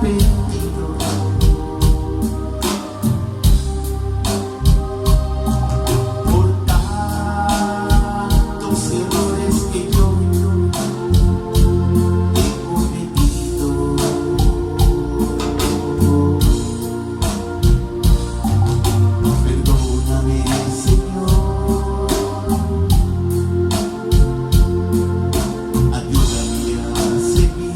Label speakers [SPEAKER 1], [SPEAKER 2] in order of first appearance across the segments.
[SPEAKER 1] arrepentido. Por tantos errores que yo he cometido. Perdóname, Señor, ayúdame a seguir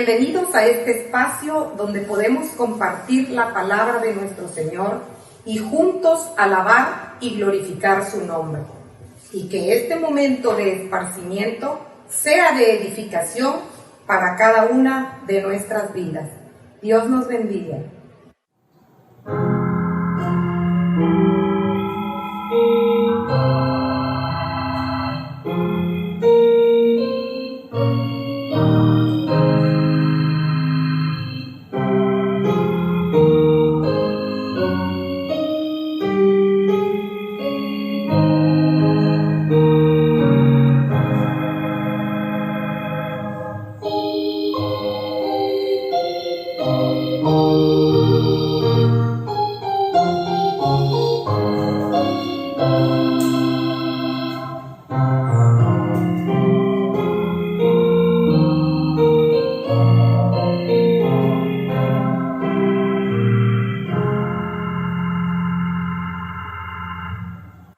[SPEAKER 2] Bienvenidos a este espacio donde podemos compartir la palabra de nuestro Señor y juntos alabar y glorificar su nombre. Y que este momento de esparcimiento sea de edificación para cada una de nuestras vidas. Dios nos bendiga.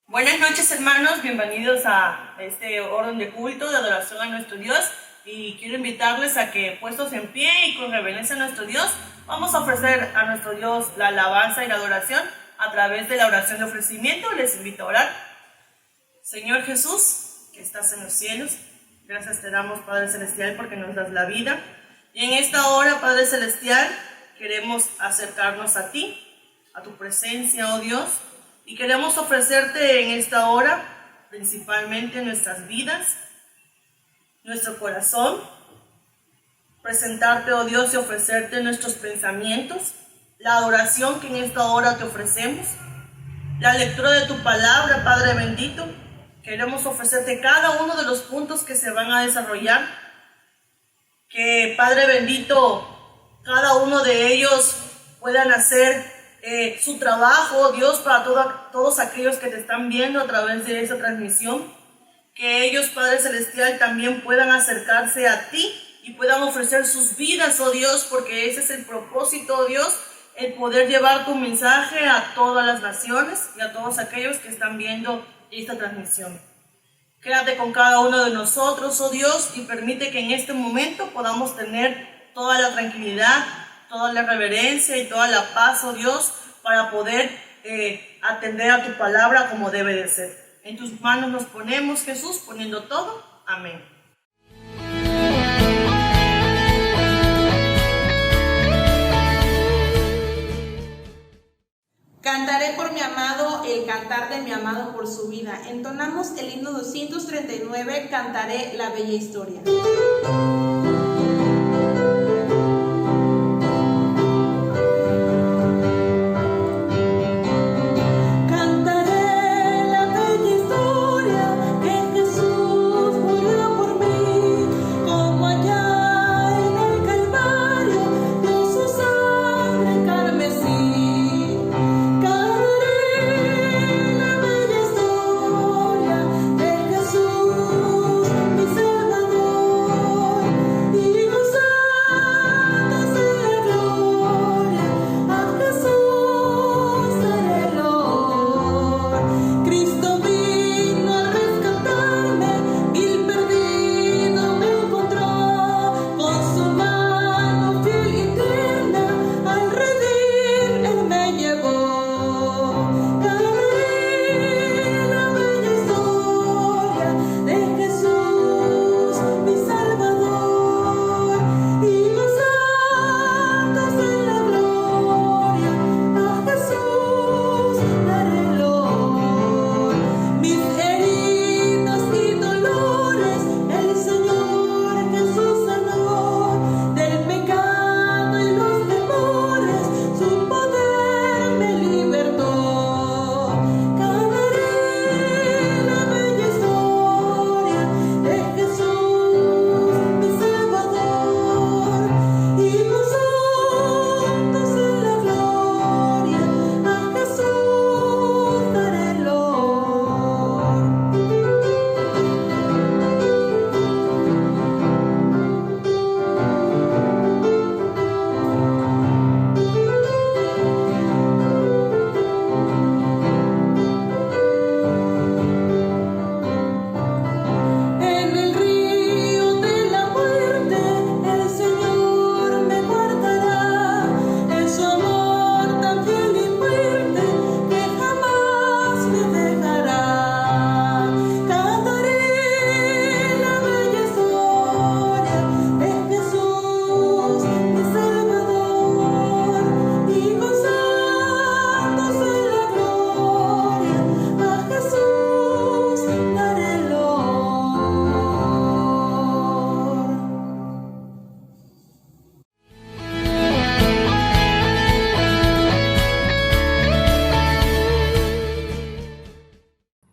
[SPEAKER 3] Buenas noches, hermanos, bienvenidos a este orden de culto de adoración a nuestro Dios, y quiero invitarles a que, puestos en pie y con reverencia a nuestro Dios, vamos a ofrecer a nuestro Dios la alabanza y la adoración a través de la oración de ofrecimiento. Les invito a orar. Señor Jesús, que estás en los cielos, gracias te damos, Padre Celestial, porque nos das la vida, y en esta hora, Padre Celestial, queremos acercarnos a ti, a tu presencia, oh Dios, y queremos ofrecerte en esta hora, principalmente nuestras vidas, nuestro corazón, presentarte, oh Dios, y ofrecerte nuestros pensamientos, la adoración que en esta hora te ofrecemos, la lectura de tu palabra, Padre bendito. Queremos ofrecerte cada uno de los puntos que se van a desarrollar, que, Padre bendito, cada uno de ellos puedan hacer su trabajo, Dios, para todos aquellos que te están viendo a través de esta transmisión, que ellos, Padre Celestial, también puedan acercarse a ti y puedan ofrecer sus vidas, oh Dios, porque ese es el propósito, oh Dios, el poder llevar tu mensaje a todas las naciones y a todos aquellos que están viendo esta transmisión. Quédate con cada uno de nosotros, oh Dios, y permite que en este momento podamos tener toda la tranquilidad, toda la reverencia y toda la paz, oh Dios, para poder atender a tu palabra como debe de ser. En tus manos nos ponemos, Jesús, poniendo todo. Amén.
[SPEAKER 4] Cantaré por mi amado, el cantar de mi amado por su vida. Entonamos el himno 239, cantaré la bella historia.
[SPEAKER 5] Salvador.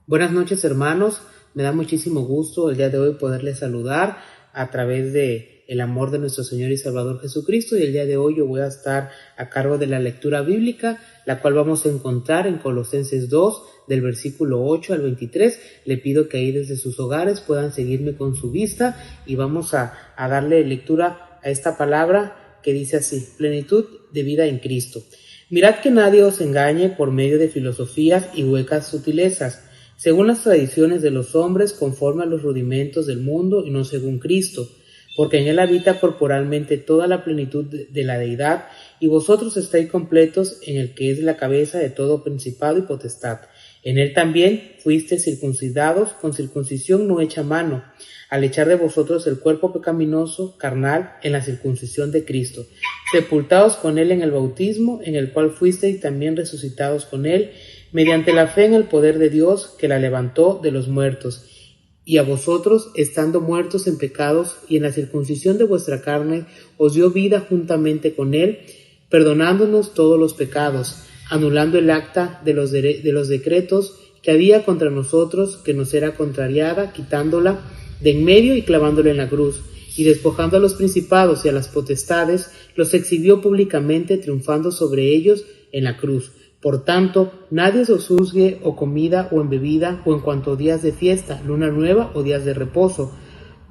[SPEAKER 5] Buenas noches, hermanos. Me da muchísimo gusto el día de hoy poderles saludar a través de el amor de nuestro Señor y Salvador Jesucristo, y el día de hoy yo voy a estar a cargo de la lectura bíblica, la cual vamos a encontrar en Colosenses 2, del versículo 8 al 23. Le pido que ahí desde sus hogares puedan seguirme con su vista y vamos a darle lectura a esta palabra que dice así: plenitud de vida en Cristo. Mirad que nadie os engañe por medio de filosofías y huecas sutilezas, según las tradiciones de los hombres, conforme a los rudimentos del mundo y no según Cristo, porque en él habita corporalmente toda la plenitud de la deidad, y vosotros estáis completos en el que es la cabeza de todo principado y potestad. En él también fuisteis circuncidados con circuncisión no hecha a mano, al echar de vosotros el cuerpo pecaminoso carnal en la circuncisión de Cristo, sepultados con él en el bautismo, en el cual fuisteis también resucitados con él, mediante la fe en el poder de Dios que la levantó de los muertos. Y a vosotros, estando muertos en pecados y en la circuncisión de vuestra carne, os dio vida juntamente con él, perdonándonos todos los pecados, anulando el acta de los decretos que había contra nosotros, que nos era contrariada, quitándola de en medio y clavándola en la cruz, y despojando a los principados y a las potestades, los exhibió públicamente, triunfando sobre ellos en la cruz. Por tanto, nadie os juzgue o comida o en bebida o en cuanto a días de fiesta, luna nueva o días de reposo,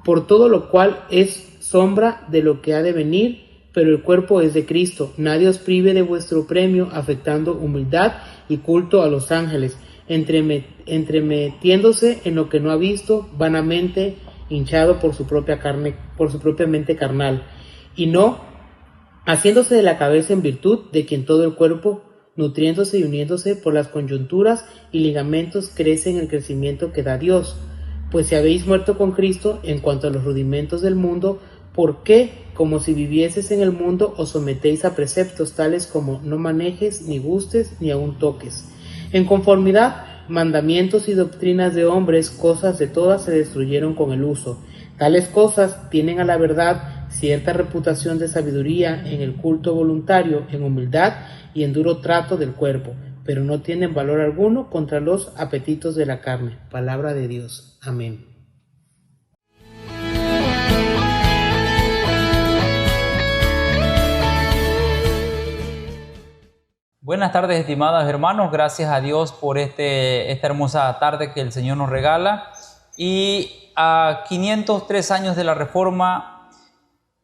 [SPEAKER 5] por todo lo cual es sombra de lo que ha de venir, pero el cuerpo es de Cristo. Nadie os prive de vuestro premio, afectando humildad y culto a los ángeles, entremetiéndose en lo que no ha visto, vanamente hinchado por su propia mente carnal, y no haciéndose de la cabeza en virtud de quien todo el cuerpo, nutriéndose y uniéndose por las coyunturas y ligamentos, crece en el crecimiento que da Dios. Pues si habéis muerto con Cristo en cuanto a los rudimentos del mundo, ¿por qué, como si vivieses en el mundo, os sometéis a preceptos tales como no manejes, ni gustes, ni aun toques? En conformidad, mandamientos y doctrinas de hombres, cosas de todas se destruyeron con el uso. Tales cosas tienen a la verdad cierta reputación de sabiduría en el culto voluntario, en humildad y en duro trato del cuerpo, pero no tienen valor alguno contra los apetitos de la carne. Palabra de Dios. Amén.
[SPEAKER 6] Buenas tardes, estimados hermanos. Gracias a Dios por esta hermosa tarde que el Señor nos regala. Y a 503 años de la Reforma,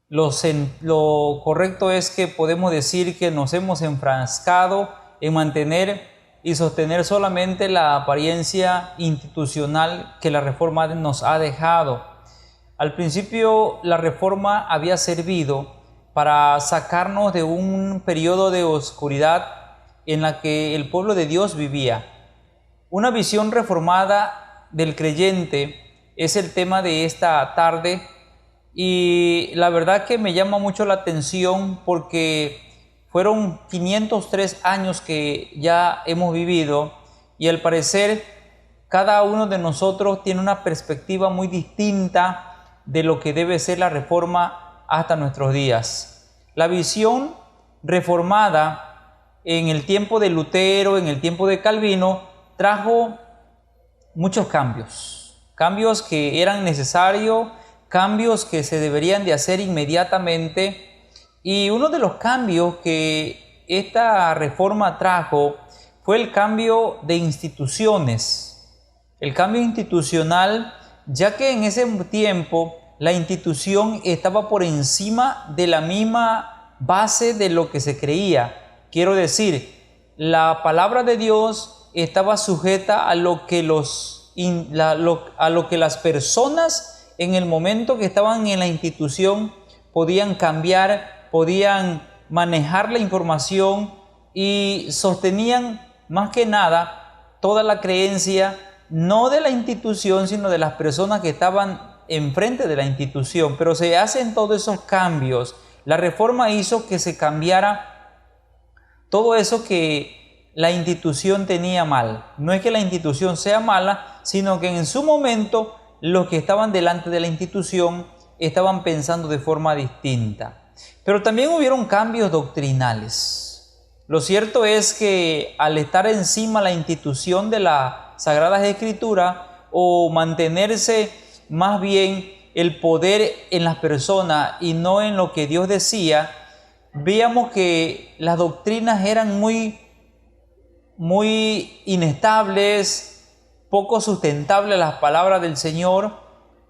[SPEAKER 6] lo correcto es que podemos decir que nos hemos enfrascado en mantener y sostener solamente la apariencia institucional que la Reforma nos ha dejado. Al principio, la Reforma había servido para sacarnos de un periodo de oscuridad en la que el pueblo de Dios vivía. Una visión reformada del creyente es el tema de esta tarde, y la verdad que me llama mucho la atención porque fueron 503 años que ya hemos vivido, y al parecer cada uno de nosotros tiene una perspectiva muy distinta de lo que debe ser la Reforma hasta nuestros días. La visión reformada en el tiempo de Lutero, en el tiempo de Calvino, trajo muchos cambios que eran necesarios, cambios que se deberían de hacer inmediatamente. Y uno de los cambios que esta reforma trajo fue el cambio de instituciones, el cambio institucional, ya que en ese tiempo la institución estaba por encima de la misma base de lo que se creía. Quiero decir, la palabra de Dios estaba sujeta a lo que las personas en el momento que estaban en la institución podían cambiar, podían manejar la información, y sostenían más que nada toda la creencia no de la institución, sino de las personas que estaban enfrente de la institución. Pero se hacen todos esos cambios. La Reforma hizo que se cambiara todo eso que la institución tenía mal. No es que la institución sea mala, sino que en su momento los que estaban delante de la institución estaban pensando de forma distinta. Pero también hubieron cambios doctrinales. Lo cierto es que al estar encima la institución de la Sagradas Escrituras o mantenerse más bien el poder en las personas y no en lo que Dios decía, veíamos que las doctrinas eran muy inestables, poco sustentables las palabras del Señor,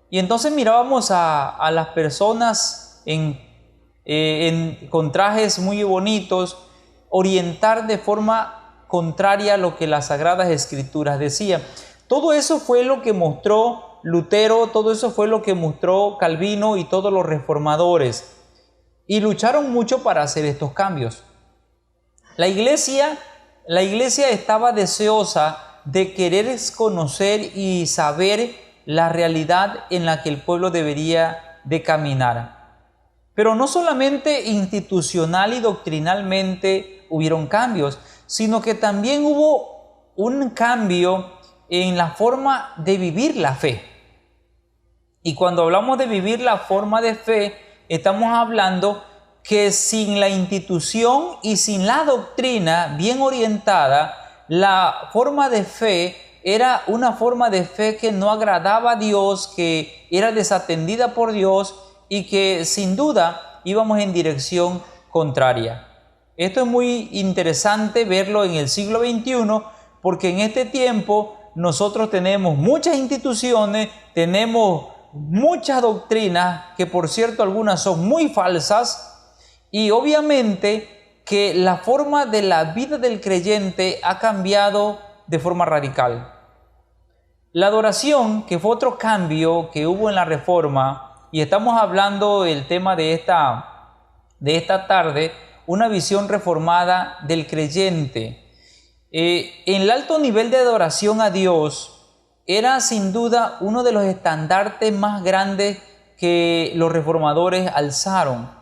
[SPEAKER 6] y entonces mirábamos a las personas con trajes muy bonitos orientar de forma contraria a lo que las Sagradas Escrituras decían. Todo eso fue lo que mostró Lutero, todo eso fue lo que mostró Calvino y todos los reformadores, y lucharon mucho para hacer estos cambios. La iglesia estaba deseosa de querer conocer y saber la realidad en la que el pueblo debería de caminar. Pero no solamente institucional y doctrinalmente hubieron cambios, sino que también hubo un cambio en la forma de vivir la fe. Y cuando hablamos de vivir la forma de fe, estamos hablando que sin la institución y sin la doctrina bien orientada, la forma de fe era una forma de fe que no agradaba a Dios, que era desatendida por Dios y que sin duda íbamos en dirección contraria. Esto es muy interesante verlo en el siglo XXI, porque en este tiempo nosotros tenemos muchas instituciones, tenemos muchas doctrinas, que por cierto algunas son muy falsas, y obviamente que la forma de la vida del creyente ha cambiado de forma radical. La adoración, que fue otro cambio que hubo en la Reforma, y estamos hablando del tema de esta tarde, una visión reformada del creyente. En el alto nivel de adoración a Dios era sin duda uno de los estandartes más grandes que los reformadores alzaron.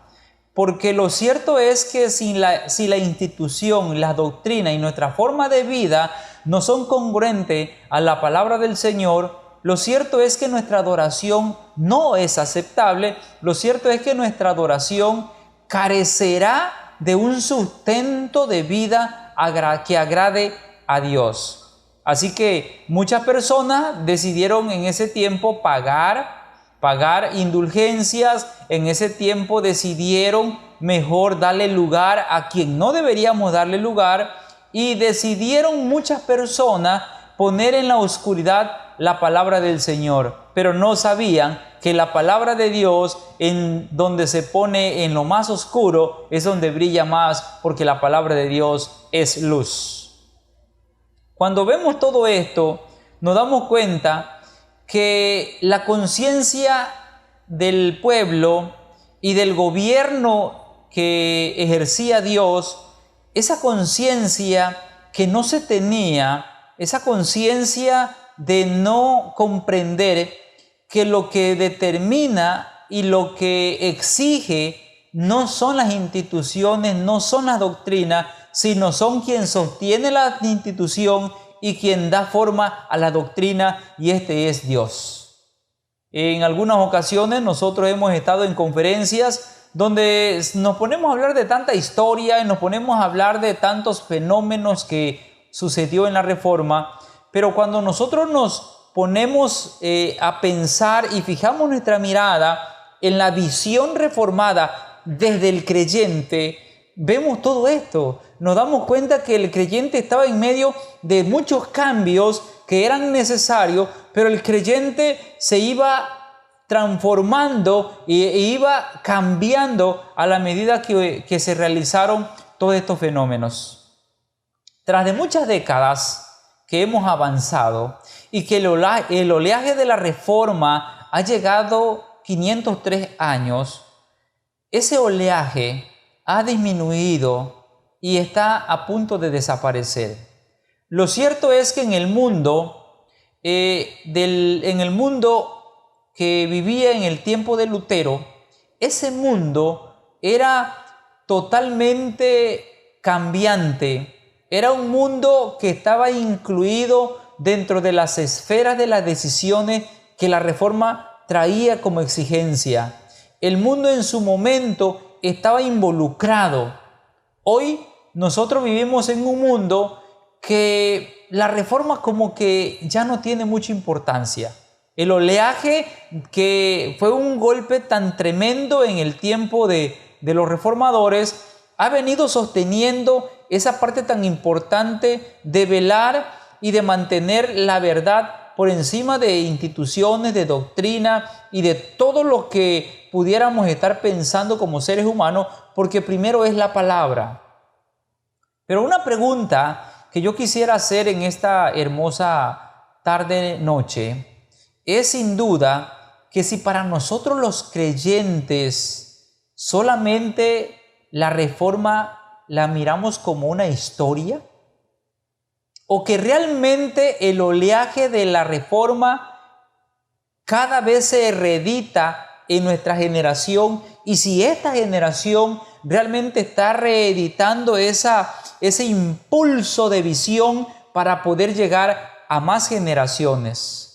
[SPEAKER 6] Porque lo cierto es que si la institución, la doctrina y nuestra forma de vida no son congruentes a la palabra del Señor, lo cierto es que nuestra adoración no es aceptable, lo cierto es que nuestra adoración carecerá de un sustento de vida que agrade a Dios. Así que muchas personas decidieron en ese tiempo pagar indulgencias, en ese tiempo decidieron mejor darle lugar a quien no deberíamos darle lugar, y decidieron muchas personas poner en la oscuridad la palabra del Señor, pero no sabían que la palabra de Dios, en donde se pone en lo más oscuro, es donde brilla más, porque la palabra de Dios es luz. Cuando vemos todo esto, nos damos cuenta que la conciencia del pueblo y del gobierno que ejercía Dios, esa conciencia que no se tenía, esa conciencia de no comprender que lo que determina y lo que exige no son las instituciones, no son las doctrinas, sino son quien sostiene la institución y quien da forma a la doctrina, y este es Dios. En algunas ocasiones nosotros hemos estado en conferencias donde nos ponemos a hablar de tanta historia y nos ponemos a hablar de tantos fenómenos que sucedió en la Reforma, pero cuando nosotros nos ponemos a pensar y fijamos nuestra mirada en la visión reformada desde el creyente, vemos todo esto. Nos damos cuenta que el creyente estaba en medio de muchos cambios que eran necesarios, pero el creyente se iba transformando e iba cambiando a la medida que se realizaron todos estos fenómenos. Tras de muchas décadas que hemos avanzado y que el oleaje de la Reforma ha llegado 503 años, ese oleaje ha disminuido y está a punto de desaparecer. Lo cierto es que en el mundo, que vivía en el tiempo de Lutero, ese mundo era totalmente cambiante. Era un mundo que estaba incluido dentro de las esferas de las decisiones que la Reforma traía como exigencia. El mundo en su momento estaba involucrado. Hoy nosotros vivimos en un mundo que la reforma como que ya no tiene mucha importancia. El oleaje que fue un golpe tan tremendo en el tiempo de los reformadores ha venido sosteniendo esa parte tan importante de velar y de mantener la verdad por encima de instituciones, de doctrina y de todo lo que pudiéramos estar pensando como seres humanos, porque primero es la palabra. Pero una pregunta que yo quisiera hacer en esta hermosa tarde-noche es sin duda que si para nosotros los creyentes solamente la reforma la miramos como una historia, o que realmente el oleaje de la reforma cada vez se reedita en nuestra generación, y si esta generación realmente está reeditando ese impulso de visión para poder llegar a más generaciones.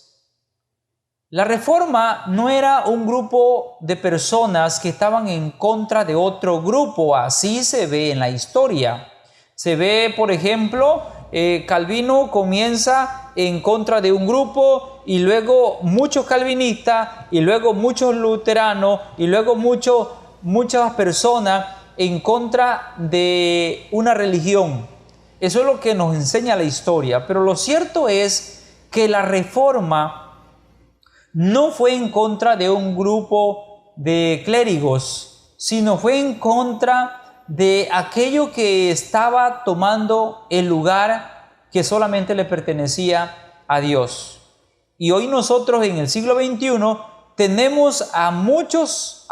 [SPEAKER 6] La reforma no era un grupo de personas que estaban en contra de otro grupo, así se ve en la historia. Se ve, por ejemplo, Calvino comienza en contra de un grupo, y luego muchos calvinistas, y luego muchos luteranos, y luego muchas personas en contra de una religión. Eso es lo que nos enseña la historia. Pero lo cierto es que la reforma no fue en contra de un grupo de clérigos, sino fue en contra de aquello que estaba tomando el lugar que solamente le pertenecía a Dios. Y hoy nosotros en el siglo XXI tenemos a muchos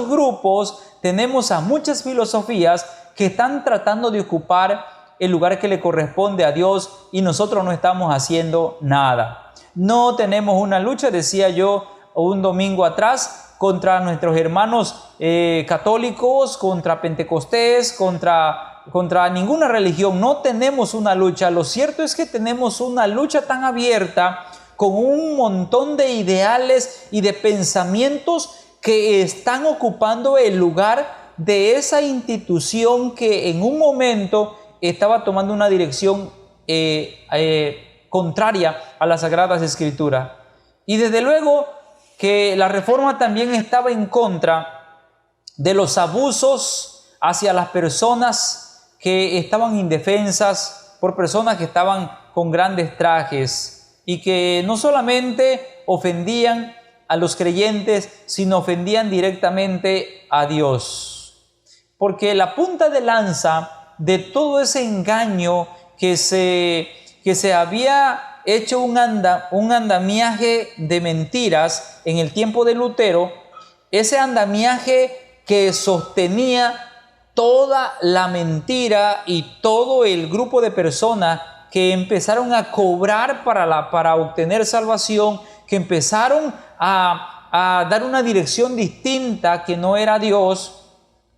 [SPEAKER 6] grupos, tenemos a muchas filosofías que están tratando de ocupar el lugar que le corresponde a Dios, y nosotros no estamos haciendo nada. No tenemos una lucha, decía yo un domingo atrás, contra nuestros hermanos católicos, contra Pentecostés, contra ninguna religión. No tenemos una lucha. Lo cierto es que tenemos una lucha tan abierta, con un montón de ideales y de pensamientos que están ocupando el lugar de esa institución que en un momento estaba tomando una dirección contraria a las Sagradas Escrituras. Y desde luego que la reforma también estaba en contra de los abusos hacia las personas que estaban indefensas, por personas que estaban con grandes trajes y que no solamente ofendían a los creyentes, sino ofendían directamente a Dios. Porque la punta de lanza de todo ese engaño que se había hecho un andamiaje de mentiras en el tiempo de Lutero, ese andamiaje que sostenía toda la mentira y todo el grupo de personas que empezaron a cobrar para obtener salvación, que empezaron a dar una dirección distinta que no era Dios,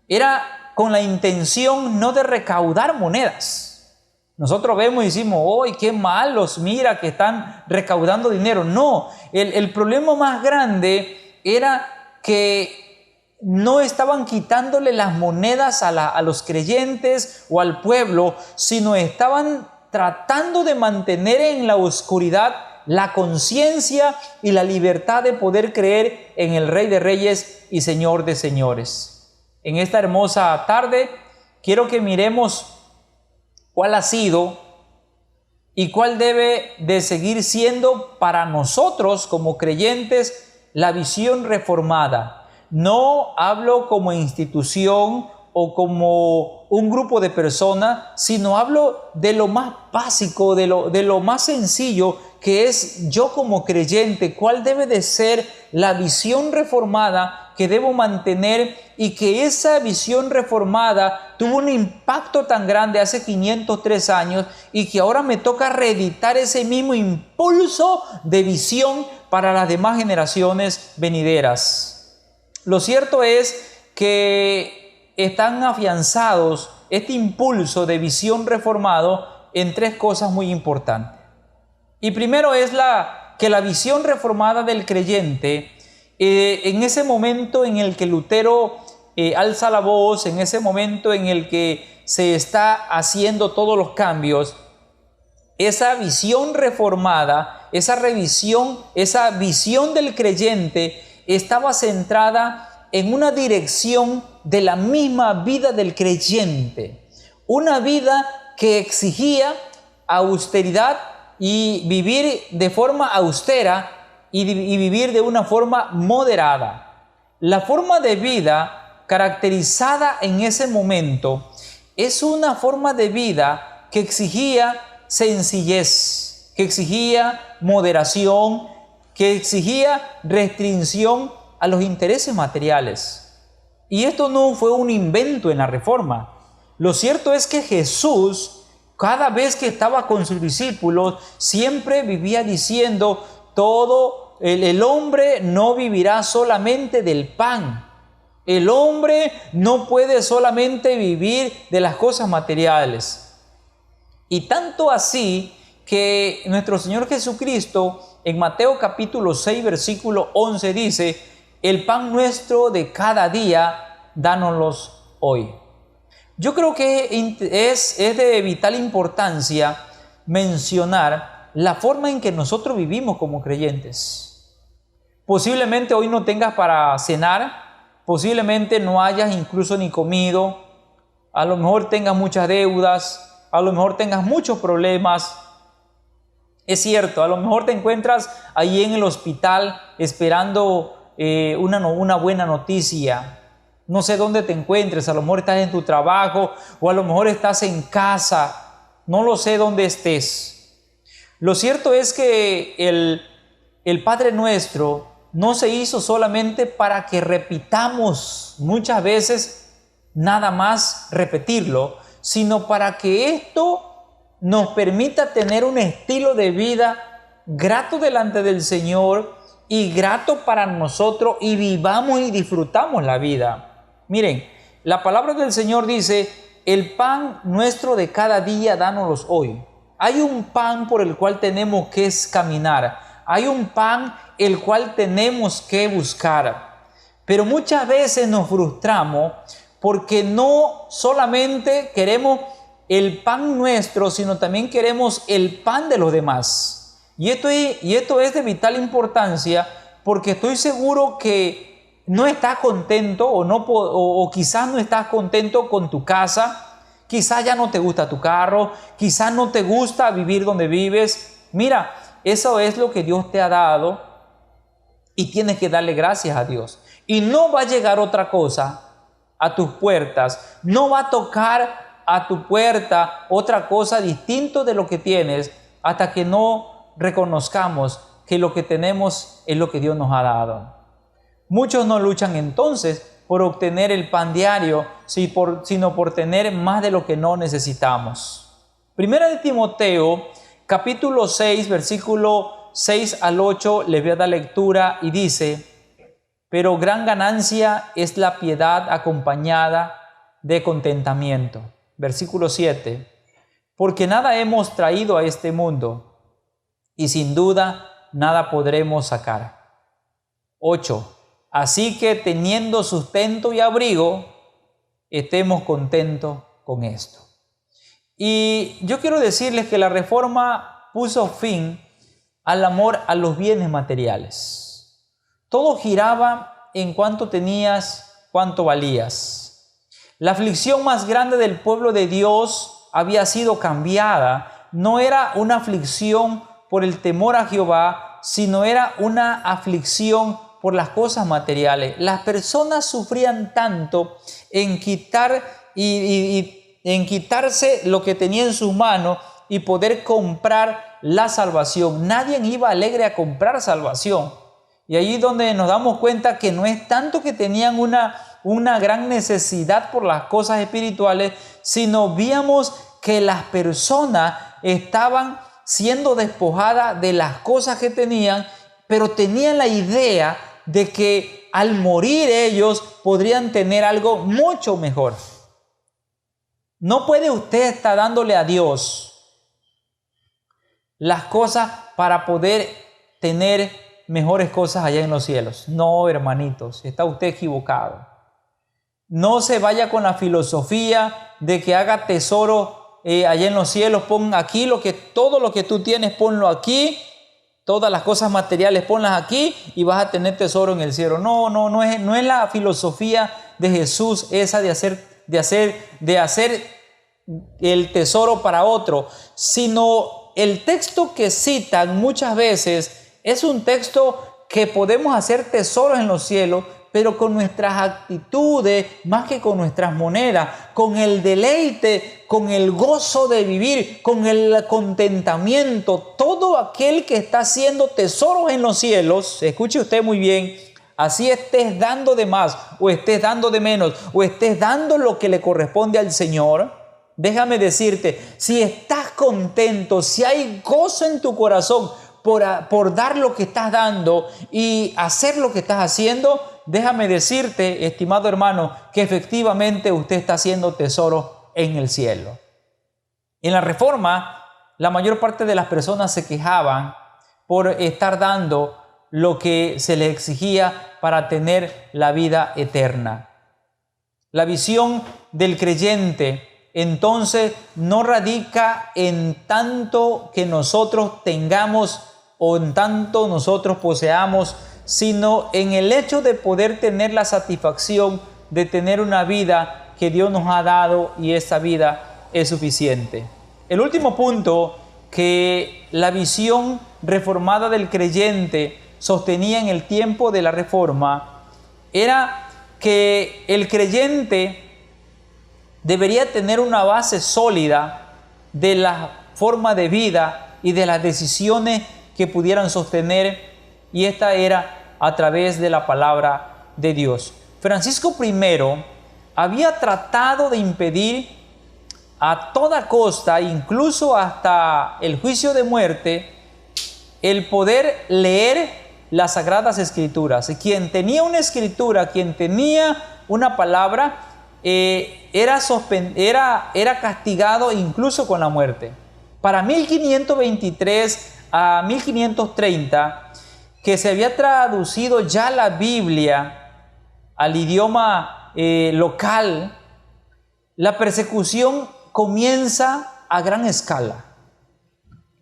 [SPEAKER 6] era con la intención no de recaudar monedas. Nosotros vemos y decimos, ¡ay, qué malos! Mira que están recaudando dinero. No, el problema más grande era que no estaban quitándole las monedas a los creyentes o al pueblo, sino estaban tratando de mantener en la oscuridad la conciencia y la libertad de poder creer en el Rey de Reyes y Señor de Señores. En esta hermosa tarde quiero que miremos cuál ha sido y cuál debe de seguir siendo para nosotros como creyentes la visión reformada. No hablo como institución o como un grupo de personas, sino hablo de lo más básico, de lo más sencillo, que es yo como creyente, cuál debe de ser la visión reformada que debo mantener, y que esa visión reformada tuvo un impacto tan grande hace 503 años y que ahora me toca reeditar ese mismo impulso de visión para las demás generaciones venideras. Lo cierto es que están afianzados este impulso de visión reformado en tres cosas muy importantes. Y primero es que la visión reformada del creyente, en ese momento en el que Lutero alza la voz, en ese momento en el que se está haciendo todos los cambios, esa visión reformada, esa revisión, esa visión del creyente estaba centrada en una dirección de la misma vida del creyente. Una vida que exigía austeridad y vivir de forma austera y vivir de una forma moderada. La forma de vida caracterizada en ese momento es una forma de vida que exigía sencillez, que exigía moderación, que exigía restricción a los intereses materiales. Y esto no fue un invento en la Reforma. Lo cierto es que Jesús, cada vez que estaba con sus discípulos, siempre vivía diciendo, el hombre no vivirá solamente del pan. El hombre no puede solamente vivir de las cosas materiales. Y tanto así que nuestro Señor Jesucristo en Mateo capítulo 6 versículo 11 dice, el pan nuestro de cada día, dánoslos hoy. Yo creo que es de vital importancia mencionar la forma en que nosotros vivimos como creyentes. Posiblemente hoy no tengas para cenar, posiblemente no hayas incluso ni comido, a lo mejor tengas muchas deudas, a lo mejor tengas muchos problemas. Es cierto, a lo mejor te encuentras ahí en el hospital esperando una buena noticia. No sé dónde te encuentres, a lo mejor estás en tu trabajo o a lo mejor estás en casa. No lo sé dónde estés. Lo cierto es que el Padre Nuestro no se hizo solamente para que repitamos muchas veces nada más repetirlo, sino para que esto nos permita tener un estilo de vida grato delante del Señor y grato para nosotros y vivamos y disfrutamos la vida. Miren, la palabra del Señor dice, el pan nuestro de cada día, dánoslos hoy. Hay un pan por el cual tenemos que caminar. Hay un pan el cual tenemos que buscar. Pero muchas veces nos frustramos porque no solamente queremos el pan nuestro, sino también queremos el pan de los demás. Y esto es de vital importancia porque estoy seguro que no estás contento o quizás no estás contento con tu casa, quizás ya no te gusta tu carro, quizás no te gusta vivir donde vives. Mira, eso es lo que Dios te ha dado y tienes que darle gracias a Dios. Y no va a llegar otra cosa a tus puertas, no va a tocar a tu puerta otra cosa distinto de lo que tienes hasta que no reconozcamos que lo que tenemos es lo que Dios nos ha dado. Muchos no luchan entonces por obtener el pan diario, sino por tener más de lo que no necesitamos. Primera de Timoteo, capítulo 6, versículo 6 al 8, les voy a dar lectura y dice, pero gran ganancia es la piedad acompañada de contentamiento. Versículo 7, porque nada hemos traído a este mundo y sin duda nada podremos sacar. 8. Así que teniendo sustento y abrigo, estemos contentos con esto. Y yo quiero decirles que la Reforma puso fin al amor a los bienes materiales. Todo giraba en cuánto tenías, cuánto valías. La aflicción más grande del pueblo de Dios había sido cambiada. No era una aflicción por el temor a Jehová, sino era una aflicción por las cosas materiales. Las personas sufrían tanto en quitarse lo que tenía en sus manos y poder comprar la salvación. Nadie iba alegre a comprar salvación. Y ahí es donde nos damos cuenta que no es tanto que tenían una gran necesidad por las cosas espirituales, sino víamos que las personas estaban siendo despojadas de las cosas que tenían, pero tenían la idea de que al morir ellos podrían tener algo mucho mejor. No puede usted estar dándole a Dios las cosas para poder tener mejores cosas allá en los cielos. No, hermanitos, está usted equivocado. No se vaya con la filosofía de que haga tesoro allá en los cielos, pon aquí todo lo que tú tienes, ponlo aquí, todas las cosas materiales ponlas aquí y vas a tener tesoro en el cielo. No es la filosofía de Jesús esa de hacer el tesoro para otro, sino el texto que citan muchas veces es un texto que podemos hacer tesoros en los cielos, pero con nuestras actitudes más que con nuestras monedas, con el deleite, con el gozo de vivir, con el contentamiento. Todo aquel que está haciendo tesoros en los cielos, escuche usted muy bien, así estés dando de más o estés dando de menos o estés dando lo que le corresponde al Señor, déjame decirte, si estás contento, si hay gozo en tu corazón por dar lo que estás dando y hacer lo que estás haciendo, déjame decirte, estimado hermano, que efectivamente usted está haciendo tesoro en el cielo. En la Reforma, la mayor parte de las personas se quejaban por estar dando lo que se les exigía para tener la vida eterna. La visión del creyente entonces no radica en tanto que nosotros tengamos o en tanto nosotros poseamos, sino en el hecho de poder tener la satisfacción de tener una vida que Dios nos ha dado y esa vida es suficiente. El último punto que la visión reformada del creyente sostenía en el tiempo de la Reforma era que el creyente debería tener una base sólida de la forma de vida y de las decisiones que pudieran sostener, y esta era a través de la palabra de Dios. Francisco I había tratado de impedir a toda costa, incluso hasta el juicio de muerte, el poder leer las Sagradas Escrituras. Quien tenía una escritura, quien tenía una palabra, era castigado incluso con la muerte. Para 1523 a 1530, que se había traducido ya la Biblia al idioma local, la persecución comienza a gran escala.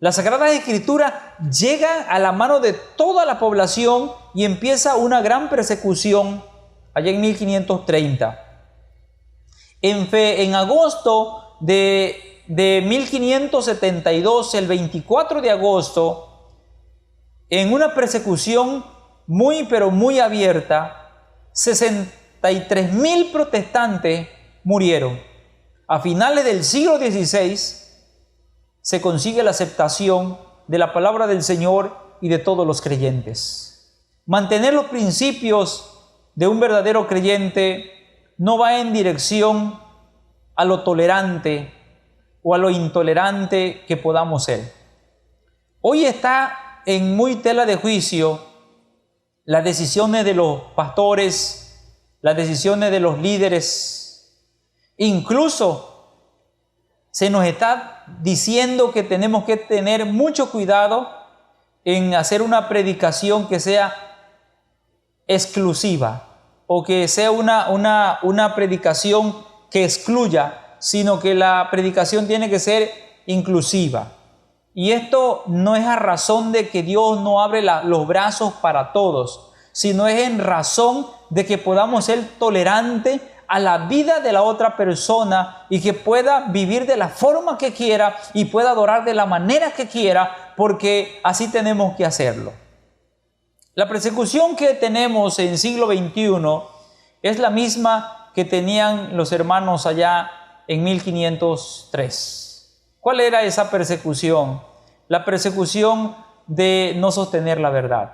[SPEAKER 6] Las Sagradas Escrituras llegan a la mano de toda la población y empieza una gran persecución allá en 1530. En agosto de 1572, el 24 de agosto, en una persecución pero muy abierta, 63,000 protestantes murieron. A finales del siglo XVI se consigue la aceptación de la palabra del Señor y de todos los creyentes. Mantener los principios de un verdadero creyente no va en dirección a lo tolerante o a lo intolerante que podamos ser. Hoy está en muy tela de juicio las decisiones de los pastores, las decisiones de los líderes. Incluso se nos está diciendo que tenemos que tener mucho cuidado en hacer una predicación que sea exclusiva o que sea una predicación que excluya, sino que la predicación tiene que ser inclusiva. Y esto no es a razón de que Dios no abre los brazos para todos, sino es en razón de que podamos ser tolerantes a la vida de la otra persona y que pueda vivir de la forma que quiera y pueda adorar de la manera que quiera, porque así tenemos que hacerlo. La persecución que tenemos en siglo XXI es la misma que tenían los hermanos allá en 1503. ¿Cuál era esa persecución? La persecución de no sostener la verdad.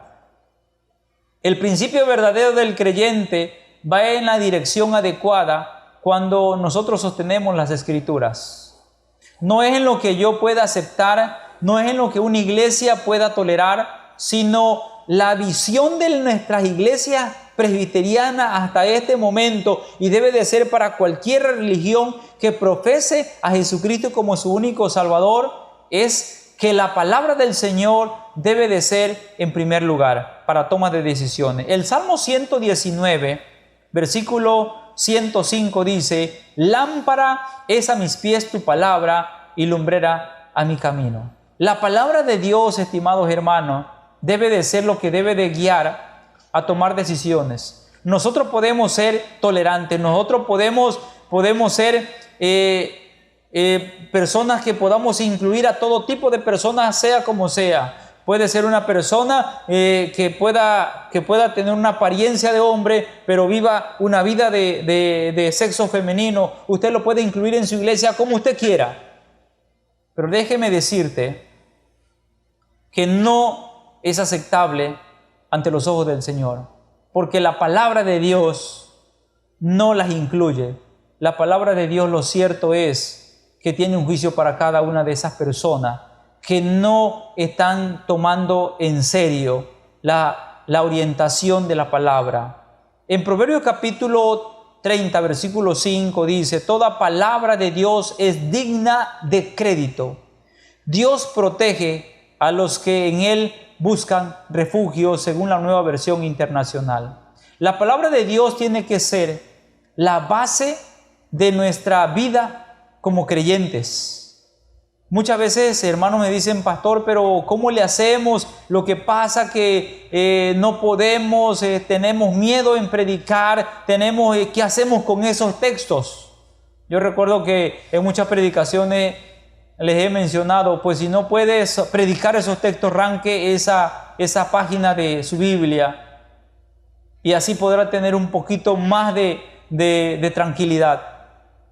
[SPEAKER 6] El principio verdadero del creyente va en la dirección adecuada cuando nosotros sostenemos las Escrituras. No es en lo que yo pueda aceptar, no es en lo que una iglesia pueda tolerar, sino la visión de nuestras iglesias presbiterianas hasta este momento, y debe de ser para cualquier religión que profese a Jesucristo como su único Salvador, es que la palabra del Señor debe de ser en primer lugar para toma de decisiones. El Salmo 119, versículo 105 dice: lámpara es a mis pies tu palabra y lumbrera a mi camino. La palabra de Dios, estimados hermanos, debe de ser lo que debe de guiar a tomar decisiones. Nosotros podemos ser tolerantes, nosotros podemos ser personas que podamos incluir a todo tipo de personas, sea como sea. Puede ser una persona que pueda tener una apariencia de hombre, pero viva una vida de sexo femenino. Usted lo puede incluir en su iglesia como usted quiera. Pero déjeme decirte que no es aceptable ante los ojos del Señor, porque la palabra de Dios no las incluye. La palabra de Dios, lo cierto es que tiene un juicio para cada una de esas personas que no están tomando en serio la orientación de la palabra. En Proverbios capítulo 30, versículo 5 dice: toda palabra de Dios es digna de crédito. Dios protege a los que en Él buscan refugio, según la Nueva Versión Internacional. La palabra de Dios tiene que ser la base de nuestra vida como creyentes. Muchas veces, hermanos, me dicen: pastor, pero ¿cómo le hacemos? Lo que pasa que no podemos, tenemos miedo en predicar, ¿qué hacemos con esos textos? Yo recuerdo que en muchas predicaciones les he mencionado, pues si no puedes predicar esos textos, arranque esa página de su Biblia y así podrá tener un poquito más de tranquilidad.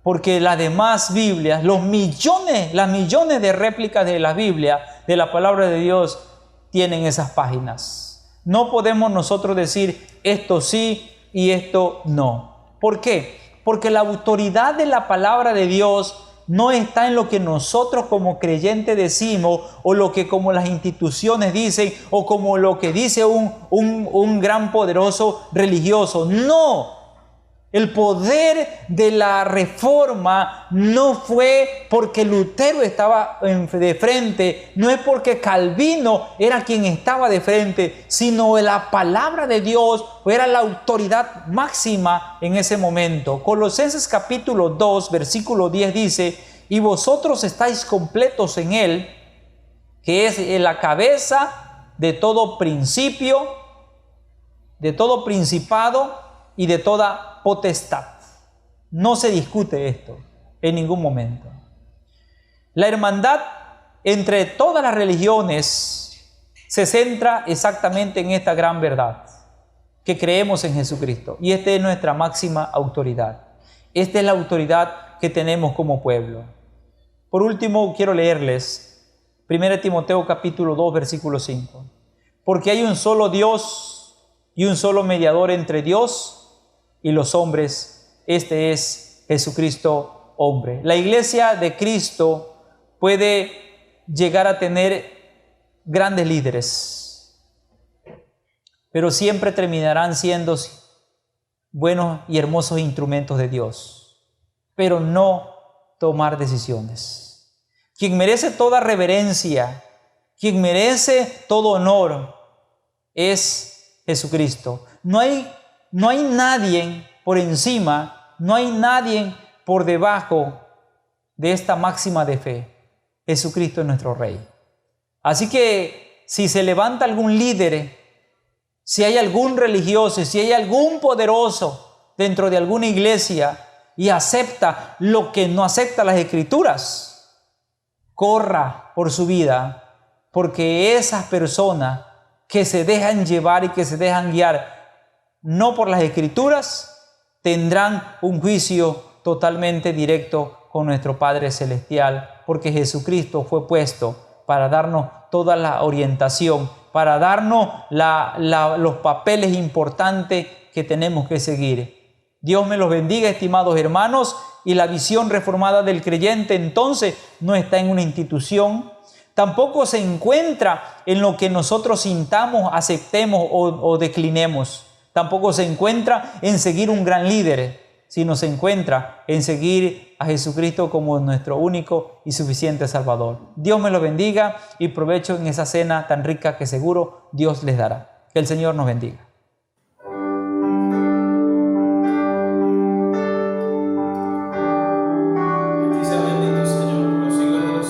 [SPEAKER 6] Porque las demás Biblias, las millones de réplicas de la Biblia, de la palabra de Dios, tienen esas páginas. No podemos nosotros decir esto sí y esto no. ¿Por qué? Porque la autoridad de la palabra de Dios no está en lo que nosotros como creyentes decimos, o lo que como las instituciones dicen, o como lo que dice un gran poderoso religioso. No. El poder de la reforma no fue porque Lutero estaba de frente, no es porque Calvino era quien estaba de frente, sino la palabra de Dios era la autoridad máxima en ese momento. Colosenses capítulo 2, versículo 10 dice: y vosotros estáis completos en Él, que es la cabeza de todo principio, de todo principado y de toda potestad. No se discute esto en ningún momento. La hermandad entre todas las religiones se centra exactamente en esta gran verdad, que creemos en Jesucristo, y esta es nuestra máxima autoridad. Esta es la autoridad que tenemos como pueblo. Por último, quiero leerles 1 Timoteo capítulo 2, versículo 5. Porque hay un solo Dios y un solo mediador entre Dios y los hombres, este es Jesucristo hombre. La iglesia de Cristo puede llegar a tener grandes líderes, pero siempre terminarán siendo buenos y hermosos instrumentos de Dios, pero no tomar decisiones. Quien merece toda reverencia, quien merece todo honor, es Jesucristo. No hay nadie por encima, no hay nadie por debajo de esta máxima de fe. Jesucristo es nuestro Rey. Así que si se levanta algún líder, si hay algún religioso, si hay algún poderoso dentro de alguna iglesia y acepta lo que no acepta las Escrituras, corra por su vida, porque esas personas que se dejan llevar y que se dejan guiar no por las Escrituras, tendrán un juicio totalmente directo con nuestro Padre Celestial, porque Jesucristo fue puesto para darnos toda la orientación, para darnos los papeles importantes que tenemos que seguir. Dios me los bendiga, estimados hermanos, y la visión reformada del creyente entonces no está en una institución, tampoco se encuentra en lo que nosotros sintamos, aceptemos o declinemos. Tampoco se encuentra en seguir un gran líder, sino se encuentra en seguir a Jesucristo como nuestro único y suficiente Salvador. Dios me lo bendiga y provecho en esa cena tan rica que seguro Dios les dará. Que el Señor nos bendiga.
[SPEAKER 7] Y sea bendito, Señor, por los siglos de los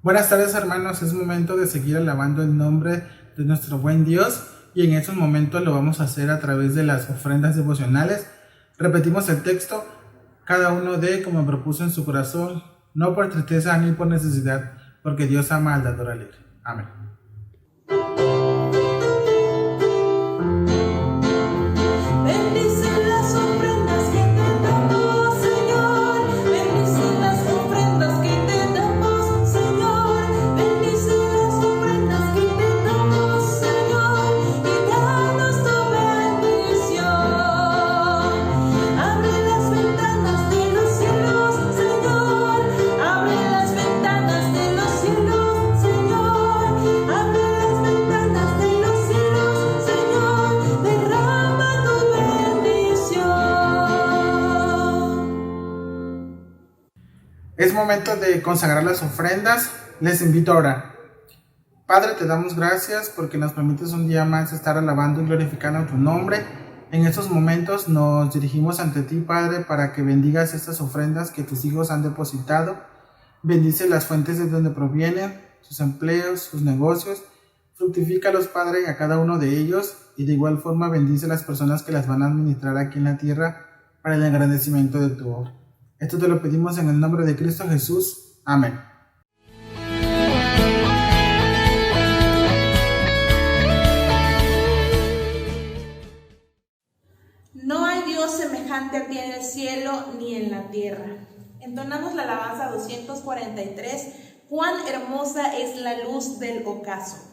[SPEAKER 7] Buenas tardes, hermanos, es momento de seguir alabando el nombre de nuestro buen Dios y en estos momentos lo vamos a hacer a través de las ofrendas devocionales. Repetimos el texto, cada uno dé como propuso en su corazón, no por tristeza ni por necesidad, porque Dios ama al dador alegre. Amén. Es momento de consagrar las ofrendas. Les invito a orar. Padre, te damos gracias porque nos permites un día más estar alabando y glorificando tu nombre. En estos momentos nos dirigimos ante ti, Padre, para que bendigas estas ofrendas que tus hijos han depositado. Bendice las fuentes de donde provienen, sus empleos, sus negocios. Fructifícalos, Padre, a cada uno de ellos, y de igual forma bendice a las personas que las van a administrar aquí en la tierra para el engrandecimiento de tu obra. Esto te lo pedimos en el nombre de Cristo Jesús. Amén.
[SPEAKER 4] No hay Dios semejante a ti en el cielo ni en la tierra. Entonamos la alabanza 243. Cuán hermosa es la luz del ocaso.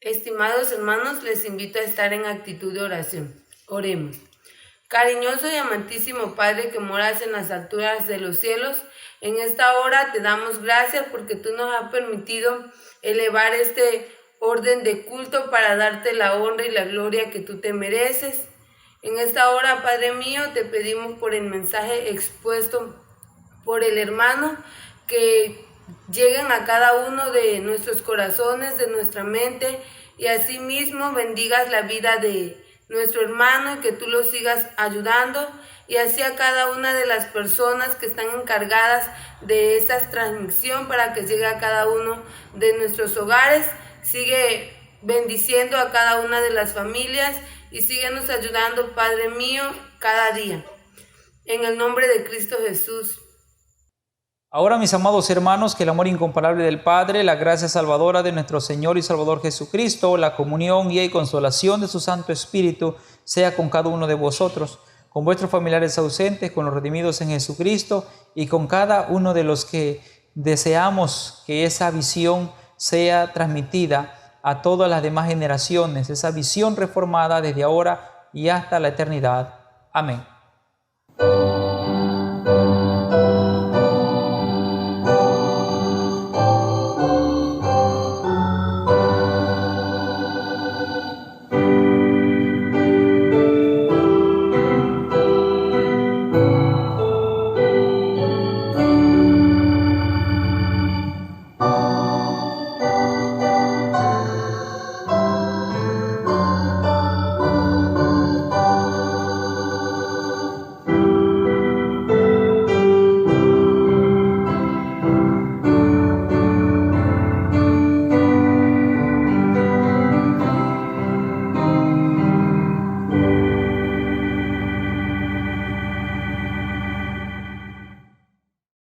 [SPEAKER 8] Estimados hermanos, les invito a estar en actitud de oración. Oremos. Cariñoso y amantísimo Padre que moras en las alturas de los cielos, en esta hora te damos gracias porque tú nos has permitido elevar este orden de culto para darte la honra y la gloria que tú te mereces. En esta hora, Padre mío, te pedimos por el mensaje expuesto por el hermano, que lleguen a cada uno de nuestros corazones, de nuestra mente, y asimismo bendigas la vida de nuestro hermano y que tú lo sigas ayudando, y así a cada una de las personas que están encargadas de esta transmisión para que llegue a cada uno de nuestros hogares. Sigue bendiciendo a cada una de las familias y síguenos ayudando, Padre mío, cada día. En el nombre de Cristo Jesús.
[SPEAKER 6] Ahora, mis amados hermanos, que el amor incomparable del Padre, la gracia salvadora de nuestro Señor y Salvador Jesucristo, la comunión, guía y consolación de su Santo Espíritu sea con cada uno de vosotros. con vuestros familiares ausentes, con los redimidos en Jesucristo y con cada uno de los que deseamos que esa visión sea transmitida a todas las demás generaciones, esa visión reformada desde ahora y hasta la eternidad. Amén.